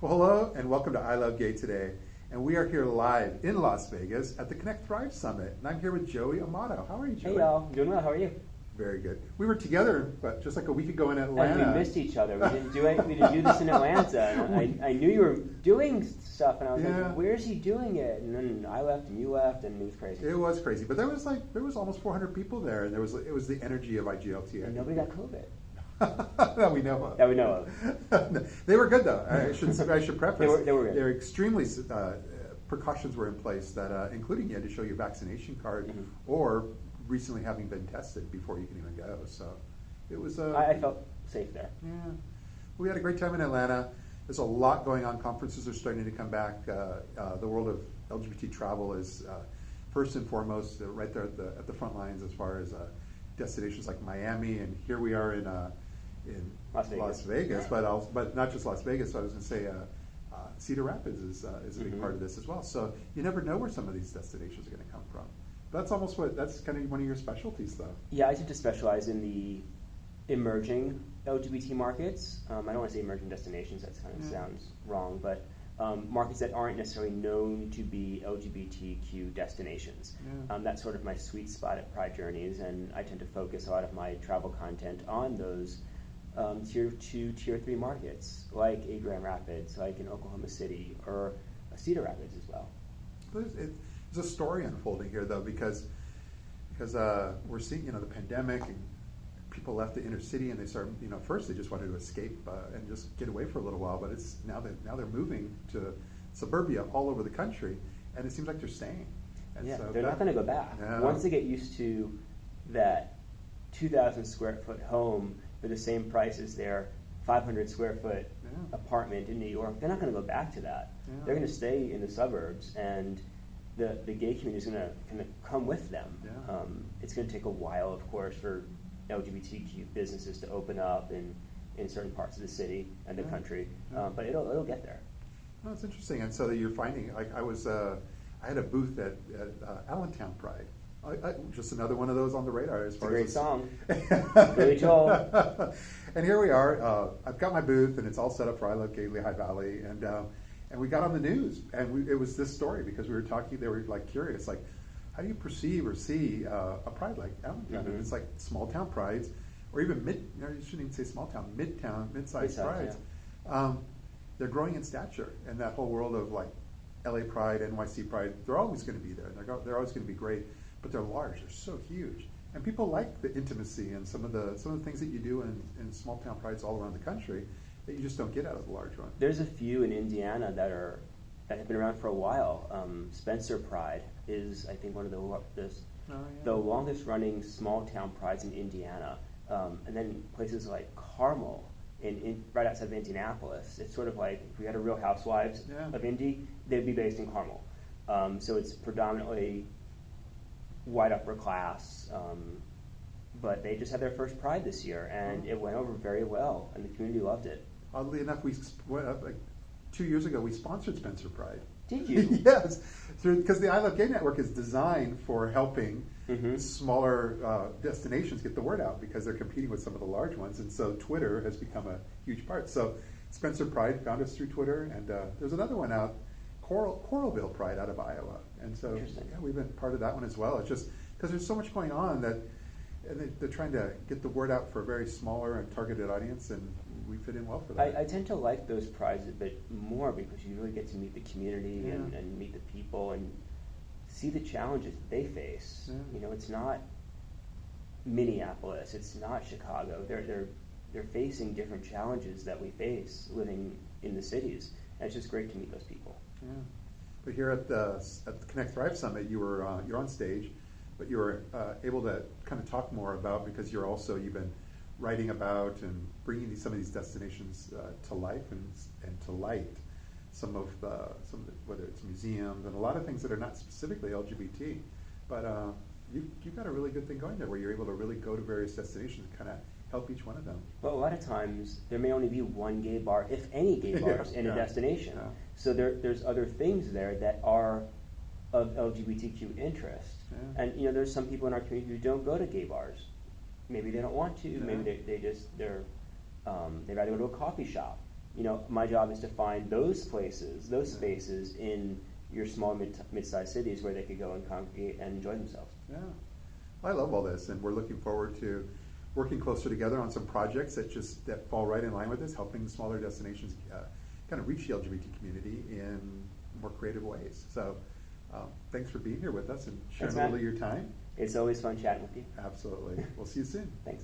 Well, hello and welcome to I Love Gay today. And we are here live in Las Vegas at the Connect Thrive Summit. And I'm here with Joey Amato. How are you, Joey? Hey, y'all. Doing well. How are you? Very good. We were together, but just like a week ago in Atlanta. And we missed each other. We didn't do it. We didn't do this in Atlanta. And I knew you were doing stuff, and I was like, "Where's he doing it?" And then I left, and you left, and it was crazy. It was crazy, but there was almost 400 people there, and it was the energy of IGLT. And nobody got COVID. That we know of. That we know of. They were good though. I should preface. They were good. They were extremely. Precautions were in place that, including you had to show your vaccination card or recently having been tested before you can even go. So it was. I felt safe there. Yeah, we had a great time in Atlanta. There's a lot going on. Conferences are starting to come back. The world of LGBT travel is first and foremost right there at the front lines as far as destinations like Miami, and here we are in Las Vegas, but not just Las Vegas. So I was going to say. Cedar Rapids is a big part of this as well. So you never know where some of these destinations are going to come from. That's kind of one of your specialties, though. Yeah, I tend to specialize in the emerging LGBT markets. I don't want to say emerging destinations. That kind of sounds wrong, but markets that aren't necessarily known to be LGBTQ destinations. Yeah. That's sort of my sweet spot at Pride Journeys, and I tend to focus a lot of my travel content on those tier 2, tier 3 markets, like a Grand Rapids, like in Oklahoma City, or Cedar Rapids as well. There's a story unfolding here, though, because we're seeing, the pandemic, and people left the inner city, and they started, first they just wanted to escape and just get away for a little while, but it's now they're moving to suburbia all over the country, and it seems like they're staying. And so they're not going to go back. Yeah. Once they get used to that 2,000 square foot home for the same price as their 500 square foot apartment in New York, they're not going to go back to that. Yeah. They're going to stay in the suburbs, and the gay community is going to come with them. Yeah. It's going to take a while, of course, for LGBTQ businesses to open up in certain parts of the city and the country, but it'll get there. Well, it's interesting, and so that you're finding, like I had a booth at Allentown Pride. Just another one of those on the radar. It's a great song. Billy Joel. And here we are. I've got my booth, and it's all set up for I Love Gay Lehigh Valley, and we got on the news, and it was this story because we were talking. They were like curious, like, how do you perceive or see a pride like Allentown? And it's like small town prides, or even you shouldn't even say small town, mid-sized prides. Yeah. They're growing in stature, and that whole world of like LA Pride, NYC Pride, they're always going to be there. They're always going to be great. But they're large, they're so huge. And people like the intimacy and some of the things that you do in small town prides all around the country that you just don't get out of the large one. There's a few in Indiana that have been around for a while. Spencer Pride is, I think, one of the longest running small town prides in Indiana. And then places like Carmel right outside of Indianapolis. It's sort of like if we had a Real Housewives of Indy, they'd be based in Carmel. So it's predominantly white upper class, but they just had their first Pride this year, and it went over very well, and the community loved it. Oddly enough, like 2 years ago, we sponsored Spencer Pride. Did you? Yes, because the I Love Gay Network is designed for helping smaller destinations get the word out because they're competing with some of the large ones, and so Twitter has become a huge part. So Spencer Pride found us through Twitter, and there's another one out, Coralville Pride out of Iowa. And so we've been part of that one as well. It's just because there's so much going on and they're trying to get the word out for a very smaller and targeted audience, and we fit in well for that. I tend to like those prides a bit more because you really get to meet the community and meet the people and see the challenges that they face. Yeah. It's not Minneapolis, it's not Chicago. They're facing different challenges that we face living in the cities. And it's just great to meet those people. Yeah. But here at the Connect Thrive Summit, you're on stage, but you were able to kind of talk more about, because you've been writing about and bringing some of these destinations to life and to light. Some of the whether it's museums and a lot of things that are not specifically LGBT, but you've got a really good thing going there where you're able to really go to various destinations and kind of help each one of them. Well, a lot of times there may only be one gay bar, if any gay bars, in a destination. Yeah. So there's other things there that are of LGBTQ interest. Yeah. And there's some people in our community who don't go to gay bars. Maybe they don't want to. Yeah. Maybe they'd rather go to a coffee shop my job is to find those places, those spaces in your small, mid-sized cities where they could go and congregate and enjoy themselves. Yeah. Well, I love all this, and we're looking forward to working closer together on some projects that fall right in line with this, helping smaller destinations kind of reach the LGBT community in more creative ways. So thanks for being here with us and sharing a little of your time. It's always fun chatting with you. Absolutely. We'll see you soon. Thanks.